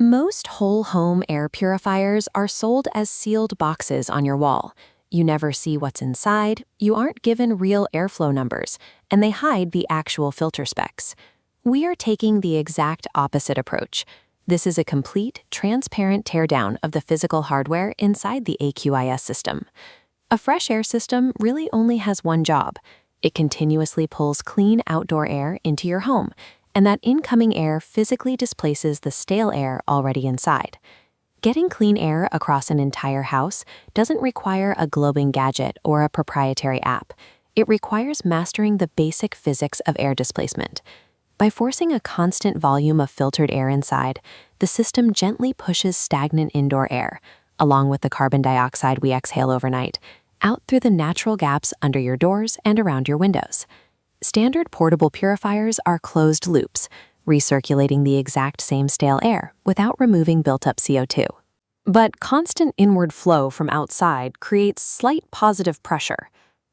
Most whole home air purifiers are sold as sealed boxes on your wall. You never see what's inside, you aren't given real airflow numbers, and they hide the actual filter specs. We are taking the exact opposite approach. This is a complete, transparent teardown of the physical hardware inside the AQIS system. A fresh air system really only has one job. It continuously pulls clean outdoor air into your home, and that incoming air physically displaces the stale air already inside. Getting clean air across an entire house doesn't require a glowing gadget or a proprietary app. It requires mastering the basic physics of air displacement. By forcing a constant volume of filtered air inside, the system gently pushes stagnant indoor air, along with the carbon dioxide we exhale overnight, out through the natural gaps under your doors and around your windows. Standard portable purifiers are closed loops, recirculating the exact same stale air without removing built-up CO2. But constant inward flow from outside creates slight positive pressure.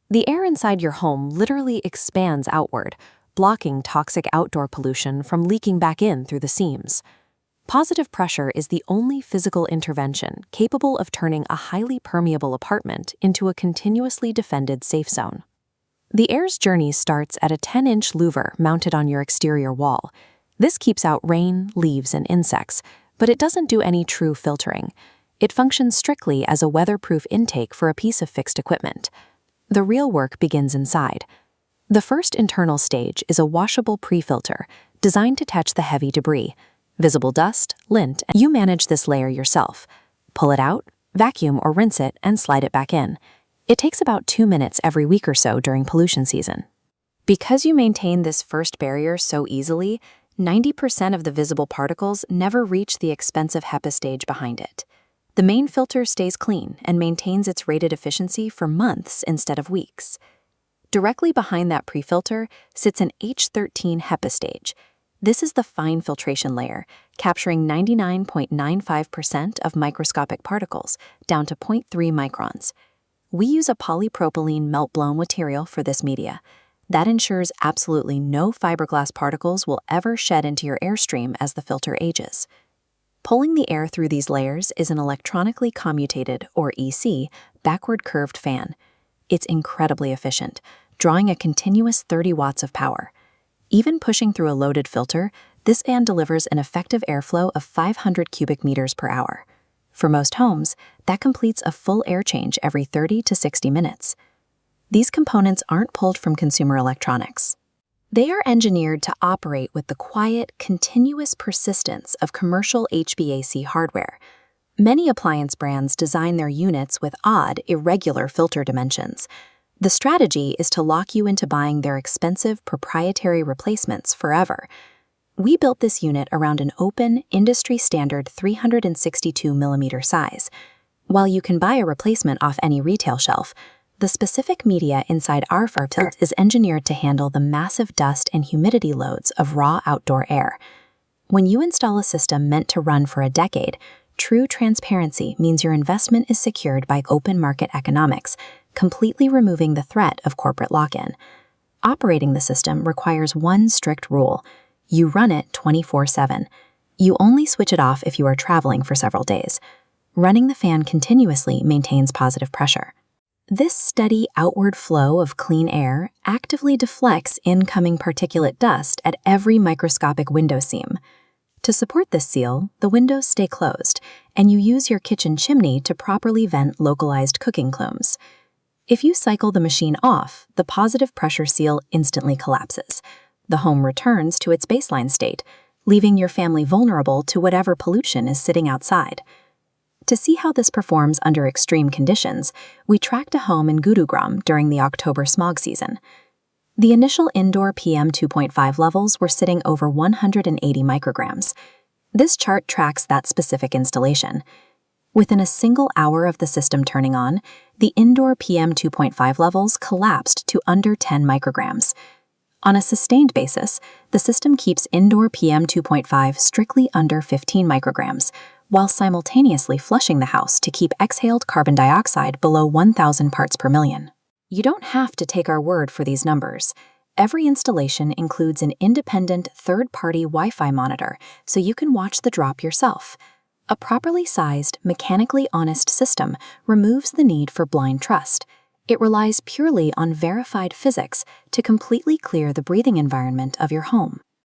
The air inside your home literally expands outward, blocking toxic outdoor pollution from leaking back in through the seams. Positive pressure is the only physical intervention capable of turning a highly permeable apartment into a continuously defended safe zone. The air's journey starts at a 10-inch louver mounted on your exterior wall. This keeps out rain, leaves, and insects, but it doesn't do any true filtering. It functions strictly as a weatherproof intake for a piece of fixed equipment. The real work begins inside. The first internal stage is a washable prefilter, designed to catch the heavy debris, visible dust, lint, and you manage this layer yourself. Pull it out, vacuum or rinse it, and slide it back in. It takes about 2 minutes every week or so during pollution season. Because you maintain this first barrier so easily, 90% of the visible particles never reach the expensive HEPA stage behind it. The main filter stays clean and maintains its rated efficiency for months instead of weeks. Directly behind that prefilter sits an H13 HEPA stage. This is the fine filtration layer, capturing 99.95% of microscopic particles, down to 0.3 microns. We use a polypropylene melt-blown material for this media. That ensures absolutely no fiberglass particles will ever shed into your airstream as the filter ages. Pulling the air through these layers is an electronically commutated, or EC, backward curved fan. It's incredibly efficient, drawing a continuous 30 watts of power. Even pushing through a loaded filter, this fan delivers an effective airflow of 500 cubic meters per hour. For most homes, that completes a full air change every 30 to 60 minutes. These components aren't pulled from consumer electronics. They are engineered to operate with the quiet, continuous persistence of commercial HVAC hardware. Many appliance brands design their units with odd, irregular filter dimensions. The strategy is to lock you into buying their expensive proprietary replacements forever. We built this unit around an open, industry-standard 362mm size. While you can buy a replacement off any retail shelf, the specific media inside our filter is engineered to handle the massive dust and humidity loads of raw outdoor air. When you install a system meant to run for a decade, true transparency means your investment is secured by open market economics, completely removing the threat of corporate lock-in. Operating the system requires one strict rule. You run it 24/7. You only switch it off if you are traveling for several days. Running the fan continuously maintains positive pressure. This steady outward flow of clean air actively deflects incoming particulate dust at every microscopic window seam. To support this seal, the windows stay closed, and you use your kitchen chimney to properly vent localized cooking plumes. If you cycle the machine off, the positive pressure seal instantly collapses. The home returns to its baseline state, leaving your family vulnerable to whatever pollution is sitting outside. To see how this performs under extreme conditions, we tracked a home in Gurugram during the October smog season. The initial indoor PM 2.5 levels were sitting over 180 micrograms. This chart tracks that specific installation. Within a single hour of the system turning on, the indoor PM 2.5 levels collapsed to under 10 micrograms. On a sustained basis, the system keeps indoor PM 2.5 strictly under 15 micrograms, while simultaneously flushing the house to keep exhaled carbon dioxide below 1,000 parts per million. You don't have to take our word for these numbers. Every installation includes an independent third-party Wi-Fi monitor, so you can watch the drop yourself. A properly sized, mechanically honest system removes the need for blind trust. It relies purely on verified physics to completely clear the breathing environment of your home.